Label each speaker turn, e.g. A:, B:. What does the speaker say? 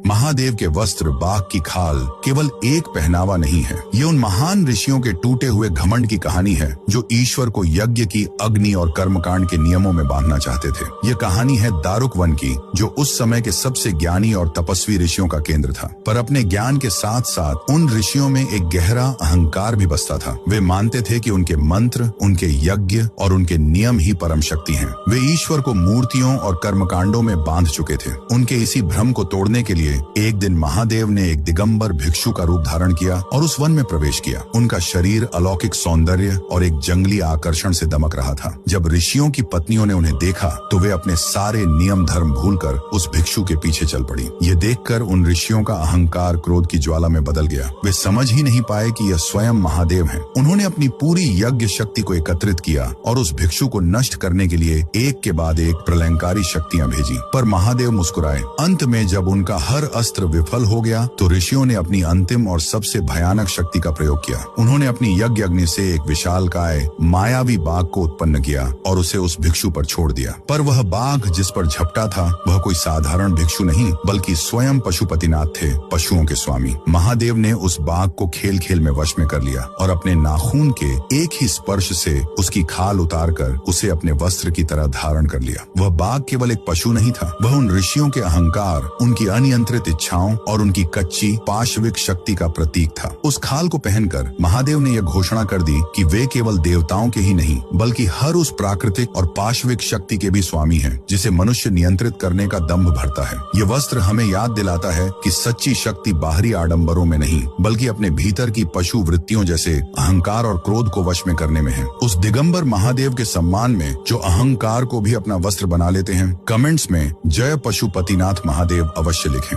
A: महादेव के वस्त्र, बाघ की खाल केवल एक पहनावा नहीं है, ये उन महान ऋषियों के टूटे हुए घमंड की कहानी है जो ईश्वर को यज्ञ की, अग्नि और कर्मकांड के नियमों में बांधना चाहते थे। ये कहानी है दारुक वन की, जो उस समय के सबसे ज्ञानी और तपस्वी ऋषियों का केंद्र था। पर अपने ज्ञान के साथ साथ उन ऋषियों में एक गहरा अहंकार भी बसता था। वे मानते थे कि उनके मंत्र, उनके यज्ञ और उनके नियम ही परम शक्ति हैं। वे ईश्वर को मूर्तियों और कर्मकांडों में बांध चुके थे। उनके इसी भ्रम को तोड़ने के लिए एक दिन महादेव ने एक दिगंबर भिक्षु का रूप धारण किया और उस वन में प्रवेश किया। उनका शरीर अलौकिक सौंदर्य और एक जंगली आकर्षण से दमक रहा था। जब ऋषियों की पत्नियों ने उन्हें देखा तो वे अपने सारे नियम धर्म भूलकर उस भिक्षु के पीछे चल पड़ी। ये देखकर उन ऋषियों का अहंकार क्रोध की ज्वाला में बदल गया। वे समझ ही नहीं पाए कि यह स्वयं महादेव हैं। उन्होंने अपनी पूरी यज्ञ शक्ति को एकत्रित किया और उस भिक्षु को नष्ट करने के लिए एक के बाद एक प्रलयंकारी शक्तियां भेजी। पर महादेव मुस्कुराए। अंत में जब उनका हर अस्त्र विफल हो गया तो ऋषियों ने अपनी अंतिम और सबसे भयानक शक्ति का प्रयोग किया। उन्होंने अपनी यज्ञ अग्नि से एक विशालकाय मायावी बाघ को उत्पन्न किया और उसे उस भिक्षु पर छोड़ दिया। पर वह बाघ जिस पर झपटा था वह कोई साधारण भिक्षु नहीं बल्कि स्वयं पशुपतिनाथ थे, पशुओं के स्वामी। महादेव ने उस बाघ को खेल खेल में वश में कर लिया और अपने नाखून के एक ही स्पर्श से उसकी खाल उतारकर उसे अपने वस्त्र की तरह धारण कर लिया। वह बाघ केवल एक पशु नहीं था, वह उन ऋषियों के अहंकार, उनकी अनियंत्रित इच्छाओं और उनकी कच्ची पाशविक शक्ति का प्रतीक था। उस खाल को पहनकर महादेव ने यह घोषणा कर दी कि वे केवल देवताओं के ही नहीं बल्कि हर उस प्राकृतिक और पाशविक शक्ति के भी स्वामी हैं जिसे मनुष्य नियंत्रित करने का दंभ भरता है। ये वस्त्र हमें याद दिलाता है कि सच्ची शक्ति बाहरी आडंबरों में नहीं बल्कि अपने भीतर की पशु वृत्तियों जैसे अहंकार और क्रोध को वश में करने में है। उस दिगंबर महादेव के सम्मान में जो अहंकार को भी अपना वस्त्र बना लेते हैं, कमेंट्स में जय पशुपतिनाथ महादेव अवश्य लिखें।